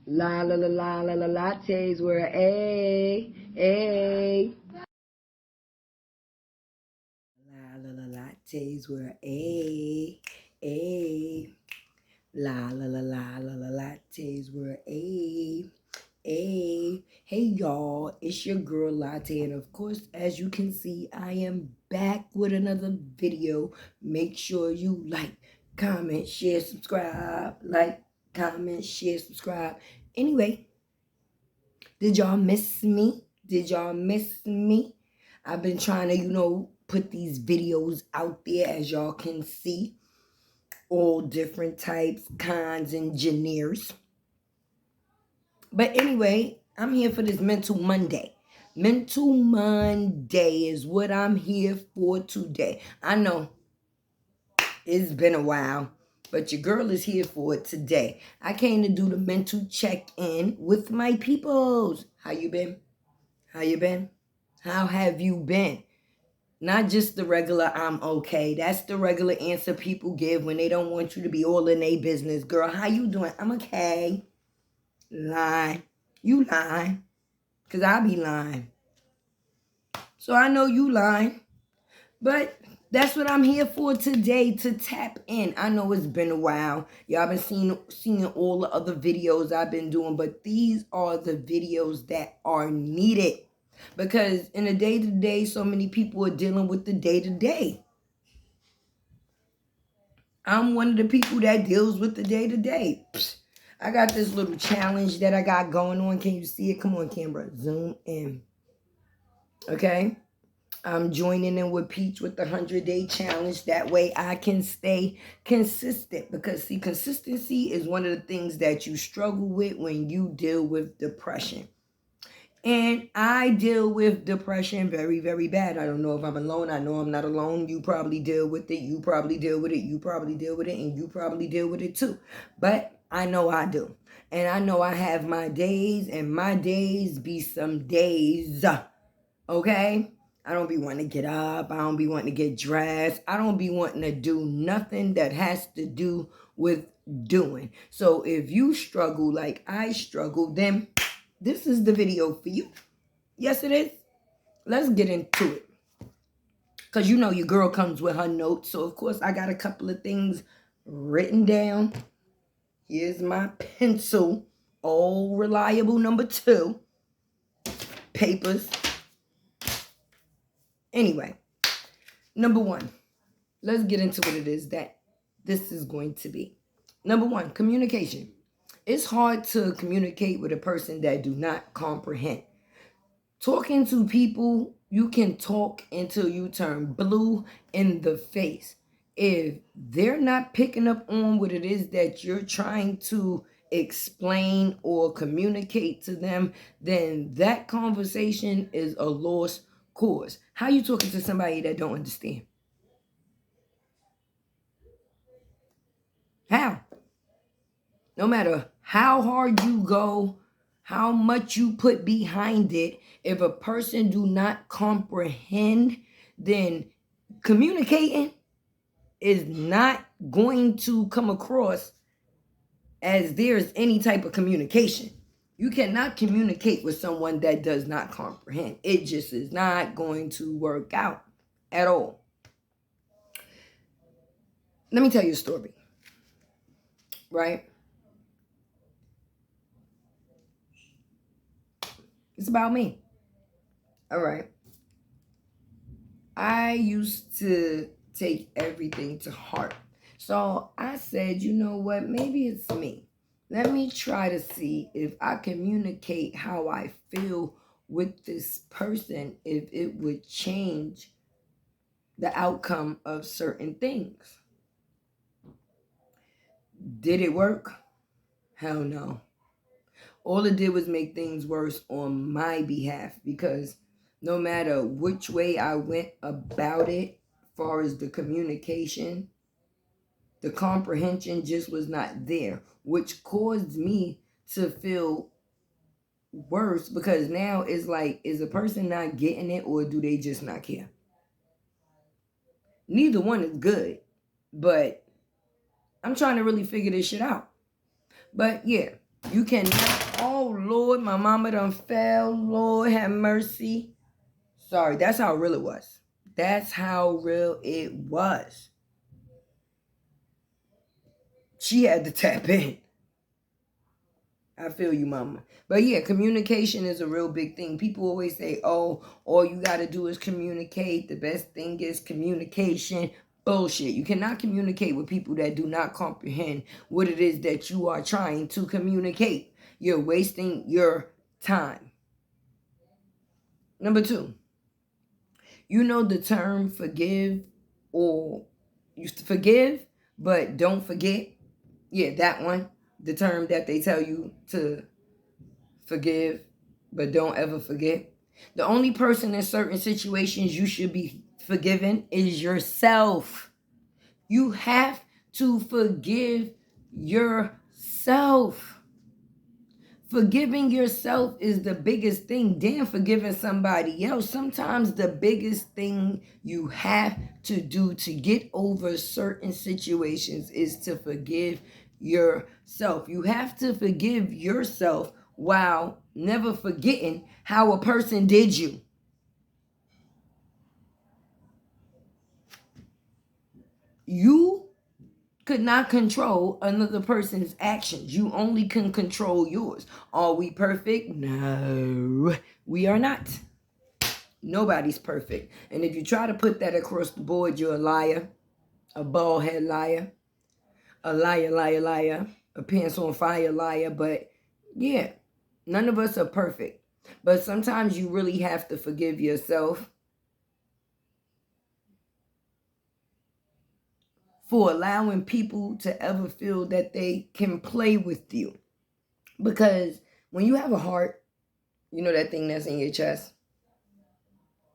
La la la la la la lattes were a. La la la lattes were a. La la la la la la lattes were a. Hey y'all, it's your girl Latte, and of course, as you can see, I am back with another video. Make sure you like, comment, share, subscribe. Like, comment, share, subscribe. Anyway, did y'all miss me? Did y'all miss me? I've been trying to, put these videos out there, as y'all can see. All different types, kinds, and genres. But anyway, I'm here for this Mental Monday. Mental Monday is what I'm here for today. I know it's been a while, but your girl is here for it today. I came to do the mental check-in with my peoples. How you been? How you been? How have you been? Not just the regular I'm okay. That's the regular answer people give when they don't want you to be all in their business. Girl, how you doing? I'm okay. Lie. You lying. Because I be lying. So I know you lying. But that's what I'm here for today, to tap in. I know it's been a while. Y'all been seeing all the other videos I've been doing. But these are the videos that are needed. Because in the day-to-day, so many people are dealing with the day-to-day. I'm one of the people that deals with the day-to-day. I got this little challenge that I got going on. Can you see it? Come on, camera. Zoom in. Okay? I'm joining in with Peach with the 100-day challenge. That way I can stay consistent. Because, see, consistency is one of the things that you struggle with when you deal with depression. And I deal with depression very, very bad. I don't know if I'm alone. I know I'm not alone. You probably deal with it. You probably deal with it. You probably deal with it. And you probably deal with it too. But I know I do. And I know I have my days. And my days be some days. Okay? I don't be wanting to get up. I don't be wanting to get dressed. I don't be wanting to do nothing that has to do with doing. So if you struggle like I struggle, then this is the video for you. Yes, it is. Let's get into it. Because you know your girl comes with her notes. So, of course, I got a couple of things written down. Here's my pencil. All reliable number 2. Papers. Anyway, number 1. Let's get into what it is that this is going to be. Number 1, communication. It's hard to communicate with a person that do not comprehend. Talking to people, you can talk until you turn blue in the face. If they're not picking up on what it is that you're trying to explain or communicate to them, then that conversation is a lost cause. How you talking to somebody that don't understand? How? No matter how hard you go, how much you put behind it, if a person do not comprehend, then communicating is not going to come across as there's any type of communication. You cannot communicate with someone that does not comprehend. It just is not going to work out at all. Let me tell you a story, right? It's about me. All right. I used to take everything to heart. So I said, you know what? Maybe it's me. Let me try to see if I communicate how I feel with this person, if it would change the outcome of certain things. Did it work? Hell no. All it did was make things worse on my behalf, because no matter which way I went about it, as far as the communication, the comprehension just was not there, which caused me to feel worse, because now it's like, is the person not getting it, or do they just not care? Neither one is good, but I'm trying to really figure this shit out. But yeah, You cannot. Oh, Lord, my mama done fell. Lord, have mercy. Sorry, that's how real it was. That's how real it was. She had to tap in. I feel you, mama. But yeah, communication is a real big thing. People always say, oh, all you got to do is communicate. The best thing is communication. Bullshit. You cannot communicate with people that do not comprehend what it is that you are trying to communicate. You're wasting your time. Number 2, you know the term forgive, or you forgive, but don't forget. Yeah, that one. The term that they tell you to forgive, but don't ever forget. The only person in certain situations you should be forgiven is yourself. You have to forgive yourself. Forgiving yourself is the biggest thing. Damn, forgiving somebody else. Sometimes the biggest thing you have to do to get over certain situations is to forgive yourself. You have to forgive yourself while never forgetting how a person did you. You could not control another person's actions. You only can control yours. Are we perfect? No, we are not. Nobody's perfect. And if you try to put that across the board, you're a liar, a bald head liar, a liar, a pants on fire liar. But yeah, none of us are perfect. But sometimes you really have to forgive yourself for allowing people to ever feel that they can play with you. Because when you have a heart, you know that thing that's in your chest,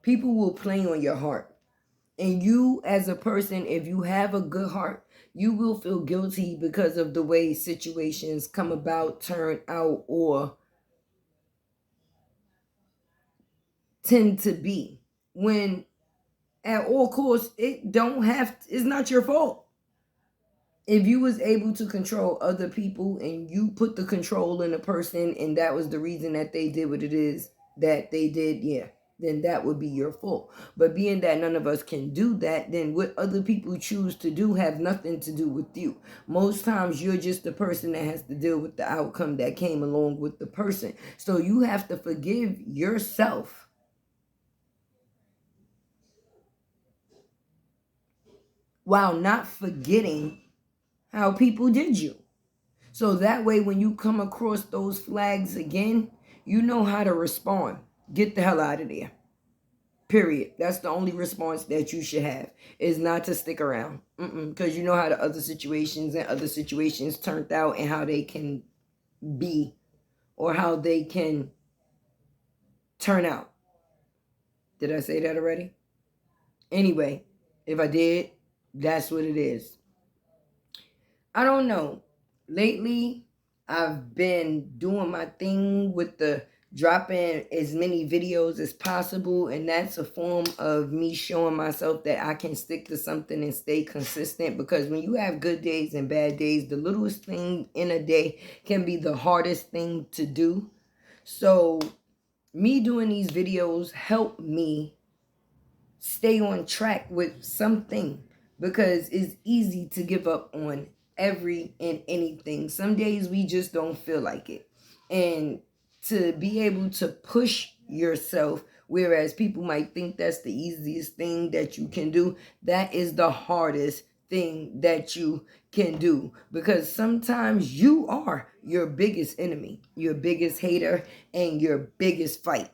people will play on your heart. And you as a person, if you have a good heart, you will feel guilty because of the way situations come about, turn out, or tend to be. When at all costs, it's not your fault. If you was able to control other people and you put the control in a person and that was the reason that they did what it is that they did, yeah, then that would be your fault. But being that none of us can do that, then what other people choose to do have nothing to do with you. Most times you're just the person that has to deal with the outcome that came along with the person. So you have to forgive yourself while not forgetting how people did you. So that way, when you come across those flags again, you know how to respond. Get the hell out of there. Period. That's the only response that you should have, is not to stick around. Because you know how the other situations turned out and how they can be or how they can turn out. Did I say that already? Anyway, if I did, that's what it is. I don't know. Lately, I've been doing my thing with the dropping as many videos as possible, and that's a form of me showing myself that I can stick to something and stay consistent, because when you have good days and bad days, the littlest thing in a day can be the hardest thing to do. So me doing these videos help me stay on track with something, because it's easy to give up on every and anything. Some days we just don't feel like it. And to be able to push yourself, whereas people might think that's the easiest thing that you can do, that is the hardest thing that you can do, because sometimes you are your biggest enemy, your biggest hater, and your biggest fight.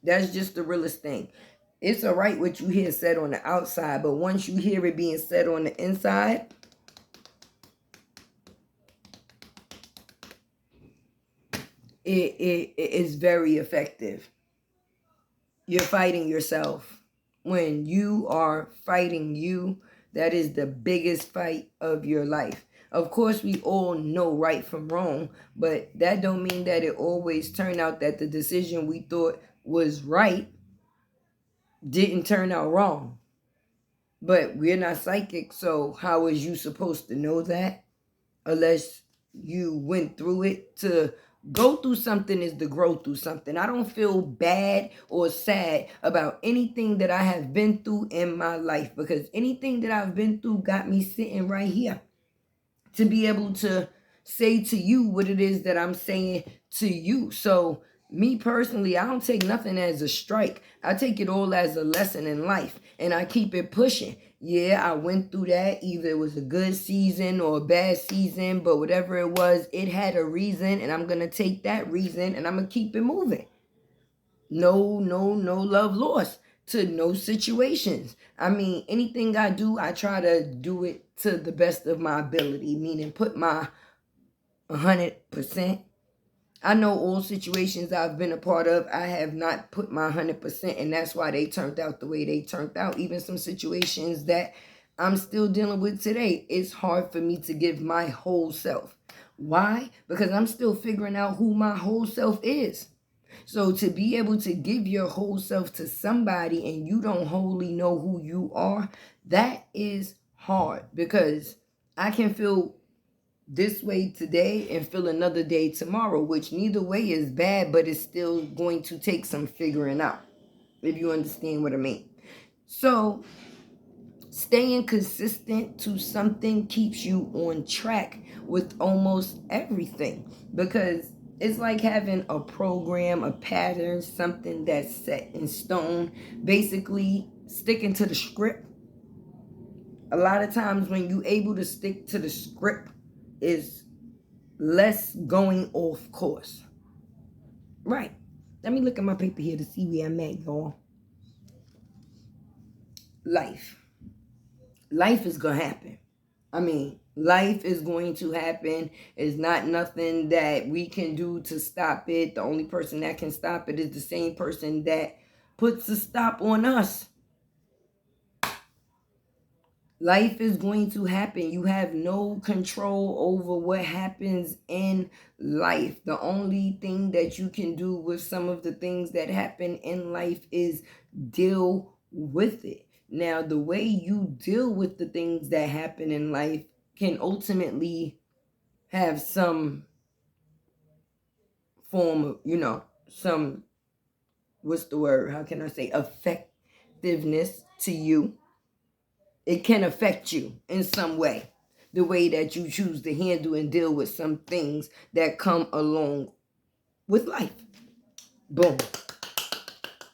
That's just the realest thing. It's all right what you hear said on the outside, but once you hear it being said on the inside, it is very effective. You're fighting yourself. When you are fighting you, that is the biggest fight of your life. Of course, we all know right from wrong, but that don't mean that it always turned out that the decision we thought was right didn't turn out wrong. But we're not psychic, so how is you supposed to know that? Unless you went through it. To go through something is to grow through something. I don't feel bad or sad about anything that I have been through in my life, because anything that I've been through got me sitting right here to be able to say to you what it is that I'm saying to you. So me personally, I don't take nothing as a strike. I take it all as a lesson in life, and I keep it pushing. Yeah, I went through that. Either it was a good season or a bad season, but whatever it was, it had a reason, and I'm going to take that reason and I'm going to keep it moving. No love lost to no situations. I mean, anything I do, I try to do it to the best of my ability, meaning put my 100%. I know all situations I've been a part of, I have not put my 100%, and that's why they turned out the way they turned out. Even some situations that I'm still dealing with today, it's hard for me to give my whole self. Why? Because I'm still figuring out who my whole self is. So to be able to give your whole self to somebody and you don't wholly know who you are, that is hard, because I can feel this way today and feel another day tomorrow, which neither way is bad, but it's still going to take some figuring out, if you understand what I mean. So staying consistent to something keeps you on track with almost everything, because it's like having a program, a pattern, something that's set in stone, basically sticking to the script. A lot of times when you're able to stick to the script, is less going off course. Right. Let me look at my paper here to see where I'm at, y'all. Life. Life is going to happen. I mean, life is going to happen. It's not nothing that we can do to stop it. The only person that can stop it is the same person that puts a stop on us. Life is going to happen. You have no control over what happens in life. The only thing that you can do with some of the things that happen in life is deal with it. Now, the way you deal with the things that happen in life can ultimately have some form of, some, what's the word? How can I say? Effectiveness to you. It can affect you in some way, the way that you choose to handle and deal with some things that come along with life. Boom.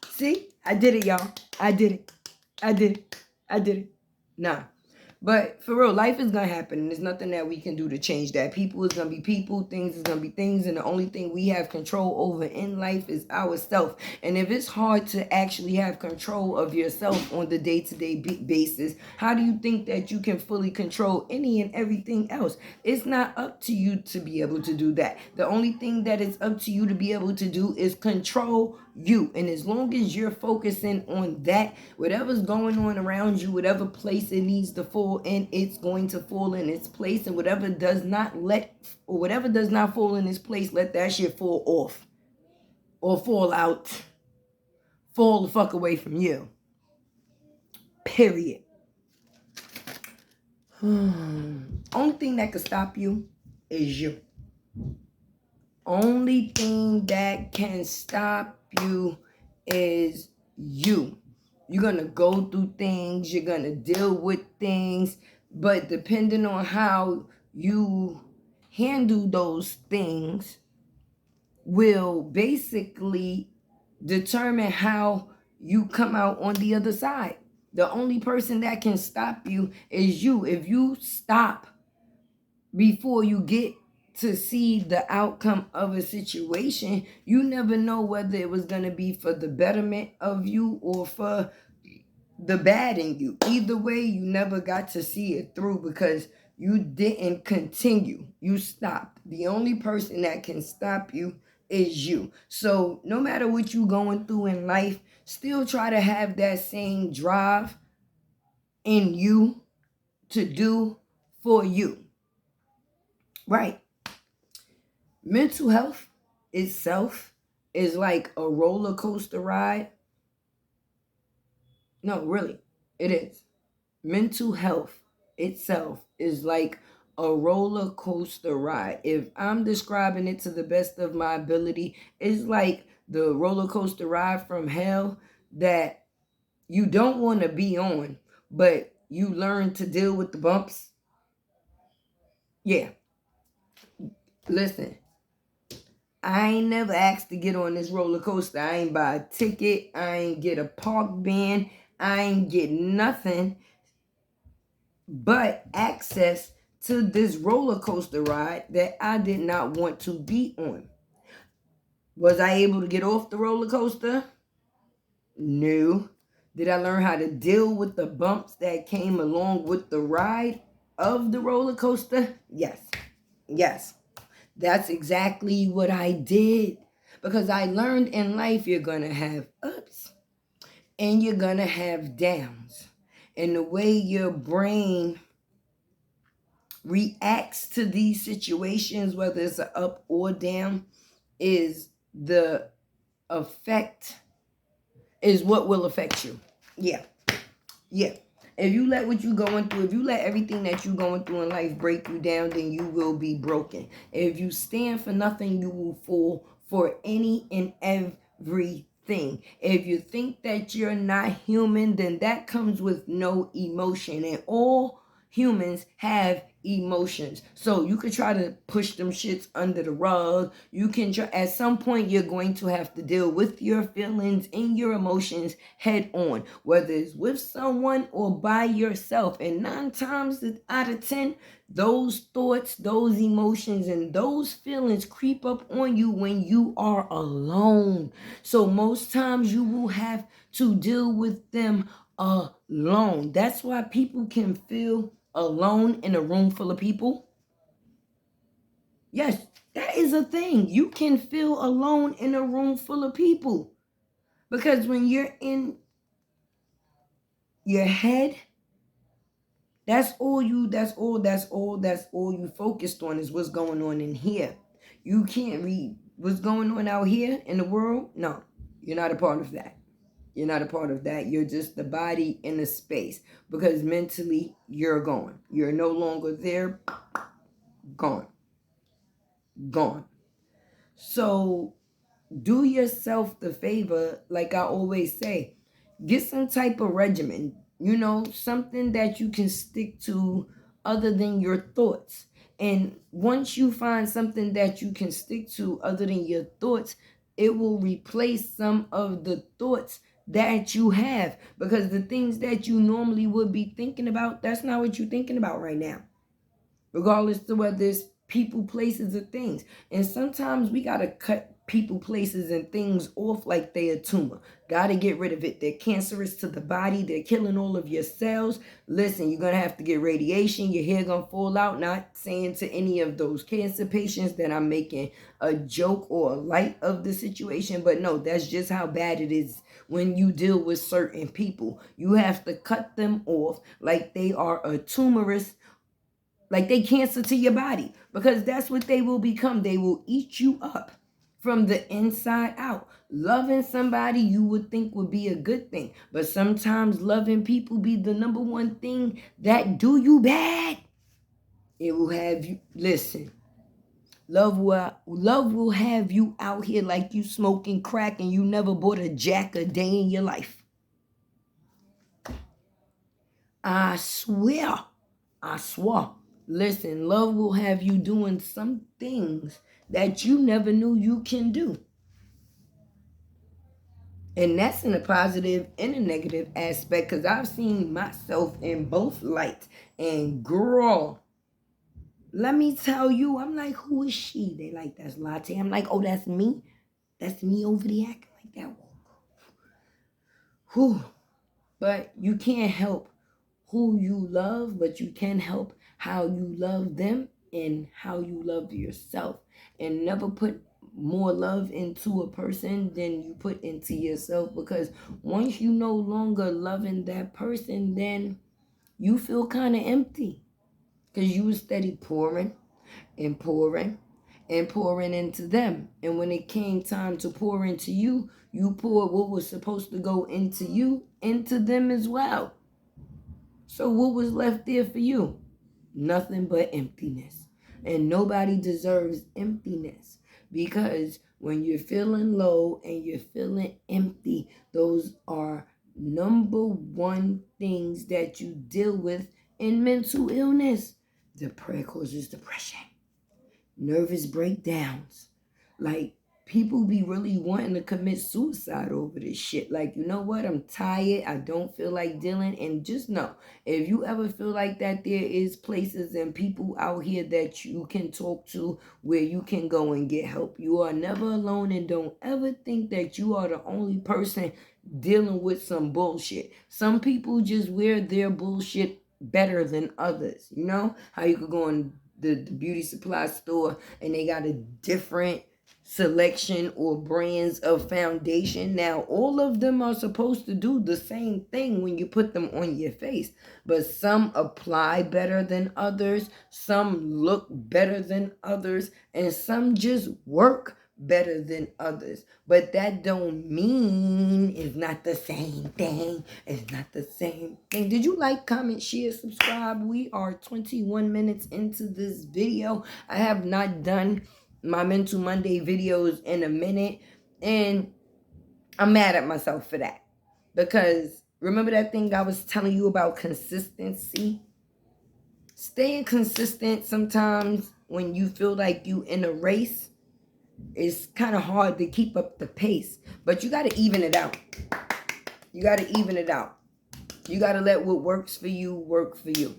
See, I did it, y'all. I did it. Nah. But for real, life is going to happen, and there's nothing that we can do to change that. People is going to be people, things is going to be things, and the only thing we have control over in life is ourselves. And if it's hard to actually have control of yourself on the day-to-day basis, how do you think that you can fully control any and everything else? It's not up to you to be able to do that. The only thing that is up to you to be able to do is control you. And as long as you're focusing on that, whatever's going on around you, whatever place it needs to fall in, it's going to fall in its place. And whatever does not fall in its place, let that shit fall off or fall out, fall the fuck away from you. Period. Only thing that could stop you is you. Only thing that can stop you is you. You're going to go through things. You're going to deal with things. But depending on how you handle those things will basically determine how you come out on the other side. The only person that can stop you is you. If you stop before you get to see the outcome of a situation, you never know whether it was going to be for the betterment of you or for the bad in you. Either way, you never got to see it through because you didn't continue. You stopped. The only person that can stop you is you. So no matter what you're going through in life, still try to have that same drive in you to do for you. Right. Mental health itself is like a roller coaster ride. No, really, it is. Mental health itself is like a roller coaster ride. If I'm describing it to the best of my ability, it's like the roller coaster ride from hell that you don't want to be on, but you learn to deal with the bumps. Yeah, listen, I ain't never asked to get on this roller coaster. I ain't buy a ticket. I ain't get a park ban. I ain't get nothing but access to this roller coaster ride that I did not want to be on. Was I able to get off the roller coaster? No. Did I learn how to deal with the bumps that came along with the ride of the roller coaster? Yes. Yes. That's exactly what I did. Because I learned in life you're going to have ups and you're going to have downs. And the way your brain reacts to these situations, whether it's an up or down, is the effect, is what will affect you. Yeah. Yeah. If you let what you're going through, if you let everything that you're going through in life break you down, then you will be broken. If you stand for nothing, you will fall for any and everything. If you think that you're not human, then that comes with no emotion. And all humans have emotions. So you could try to push them shits under the rug. You can try, at some point you're going to have to deal with your feelings and your emotions head on, whether it's with someone or by yourself. And 9 times out of 10, those thoughts, those emotions, and those feelings creep up on you when you are alone. So most times you will have to deal with them alone. That's why people can feel alone in a room full of people. Yes, that is a thing. You can feel alone in a room full of people. Because when you're in your head, that's all you focused on is what's going on in here. You can't read what's going on out here in the world. No, you're not a part of that. You're not a part of that. You're just the body in the space. Because mentally, you're gone. You're no longer there. Gone. Gone. So do yourself the favor, like I always say, get some type of regimen, something that you can stick to other than your thoughts. And once you find something that you can stick to other than your thoughts, it will replace some of the thoughts that you have, because the things that you normally would be thinking about, that's not what you're thinking about right now, regardless to whether it's people, places, or things. And sometimes we got to cut people, places, and things off like they a tumor. Got to get rid of it. They're cancerous to the body. They're killing all of your cells. Listen, you're going to have to get radiation. Your hair going to fall out. Not saying to any of those cancer patients that I'm making a joke or a light of the situation, but no, that's just how bad it is when you deal with certain people. You have to cut them off like they are a tumorous, like they cancer to your body, because that's what they will become. They will eat you up from the inside out. Loving somebody you would think would be a good thing, but sometimes loving people be the number one thing that do you bad. It will have you, listen, love will have you out here like you smoking crack and you never bought a jack a day in your life. I swear. Listen, love will have you doing some things that you never knew you can do. And that's in a positive and a negative aspect, because I've seen myself in both lights. And girl, let me tell you, I'm like, who is she? They like, that's Latte. I'm like, oh, that's me? That's me over there acting like that. Whew. But you can't help who you love, but you can help how you love them and how you love yourself. And never put more love into a person than you put into yourself, because once you no longer loving that person, then you feel kind of empty, because you were steady pouring and pouring and pouring into them. And when it came time to pour into you, you poured what was supposed to go into you into them as well. So what was left there for you? Nothing but emptiness. And nobody deserves emptiness, because when you're feeling low and you're feeling empty, those are number one things that you deal with in mental illness. Depression causes depression, nervous breakdowns. Like, people be really wanting to commit suicide over this shit. Like, you know what? I'm tired. I don't feel like dealing. And just know, if you ever feel like that, there is places and people out here that you can talk to, where you can go and get help. You are never alone, and don't ever think that you are the only person dealing with some bullshit. Some people just wear their bullshit better than others. You know how you could go in the beauty supply store and they got a different selection or brands of foundation. Now, all of them are supposed to do the same thing when you put them on your face, but some apply better than others, some look better than others, and some just work better than others. But that don't mean it's not the same thing. It's not the same thing. Did you like, comment, share, subscribe? We are 21 minutes into this video. I have not done my Mental Monday videos in a minute, and I'm mad at myself for that, because remember that thing I was telling you about consistency? Staying consistent sometimes when you feel like you in a race, it's kind of hard to keep up the pace, but you got to even it out. You got to even it out. You got to let what works for you work for you.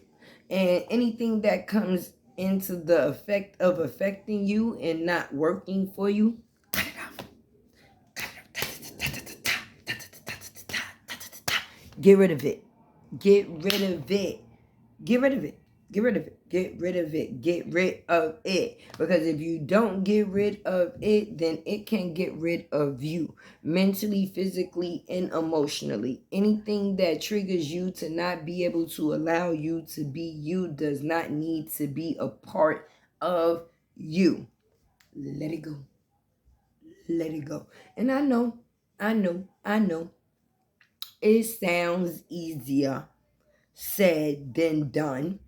And anything that comes into the effect of affecting you and not working for you, cut it out. Get rid of it. Get rid of it. Get rid of it. Get rid of it. Get rid of it. Get rid of it. Because if you don't get rid of it, then it can get rid of you. Mentally, physically, and emotionally. Anything that triggers you to not be able to allow you to be you does not need to be a part of you. Let it go. Let it go. And I know. It sounds easier said than done.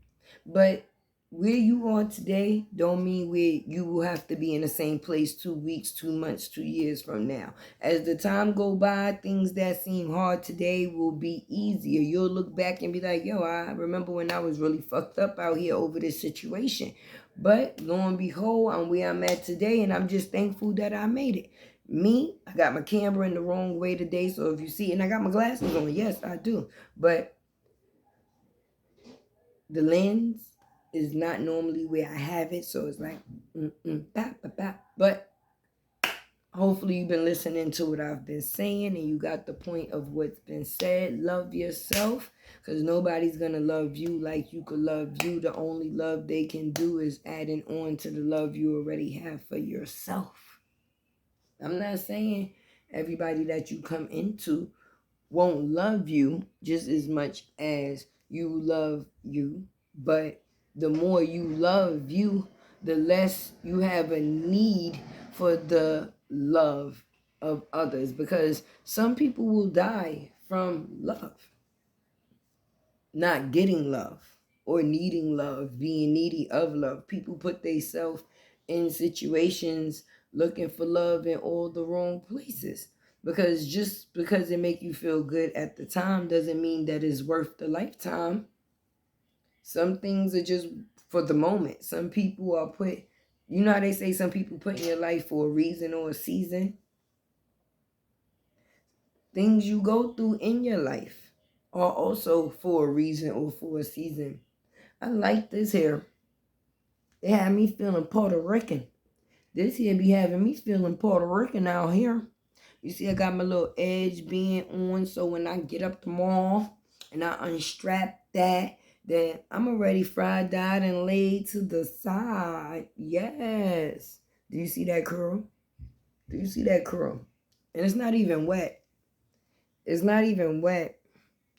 But where you are today don't mean where you will have to be in the same place 2 weeks, 2 months, 2 years from now. As the time go by, things that seem hard today will be easier. You'll look back and be like, yo, I remember when I was really fucked up out here over this situation. But lo and behold, I'm where I'm at today, and I'm just thankful that I made it. Me, I got my camera in the wrong way today, so if you see, and I got my glasses on, yes, I do. But the lens is not normally where I have it, so it's like, but hopefully you've been listening to what I've been saying and you got the point of what's been said. Love yourself, because nobody's going to love you like you could love you. The only love they can do is adding on to the love you already have for yourself. I'm not saying everybody that you come into won't love you just as much as you love you, but the more you love you, the less you have a need for the love of others, because some people will die from love, not getting love or needing love, being needy of love. People put themselves in situations looking for love in all the wrong places. Because just because it make you feel good at the time doesn't mean that it's worth the lifetime. Some things are just for the moment. Some people are put, you know how they say some people put in your life for a reason or a season? Things you go through in your life are also for a reason or for a season. I like this here. It had me feeling Puerto Rican. This here be having me feeling Puerto Rican out here. You see, I got my little edge band on, so when I get up tomorrow and I unstrap that, then I'm already fried, dyed, and laid to the side. Yes. Do you see that curl? Do you see that curl? And it's not even wet. It's not even wet.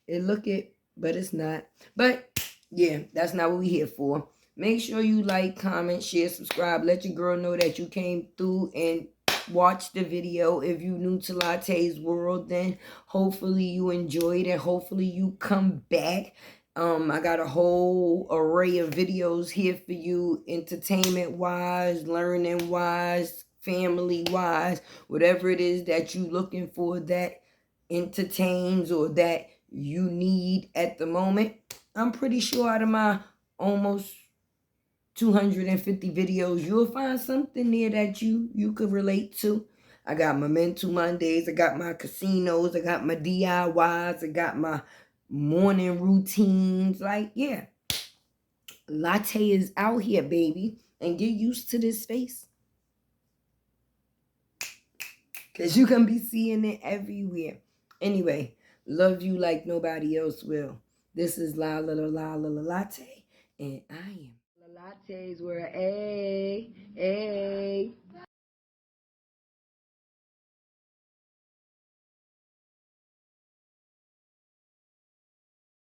It look it, but it's not. But, yeah, that's not what we here for. Make sure you like, comment, share, subscribe. Let your girl know that you came through and watch the video. If you new to Latte's World, then hopefully you enjoyed it. Hopefully you come back. I got a whole array of videos here for you, entertainment-wise, learning-wise, family-wise, whatever it is that you looking for that entertains or that you need at the moment. I'm pretty sure out of my almost 250 videos, you'll find something there that you could relate to. I got my Mental Mondays, I got my casinos, I got my DIYs, I got my morning routines. Like, yeah, Latte is out here, baby. And get used to this face, because you're going to be seeing it everywhere. Anyway, love you like nobody else will. This is La La La La La La Latte, and I am. La Lattes were a.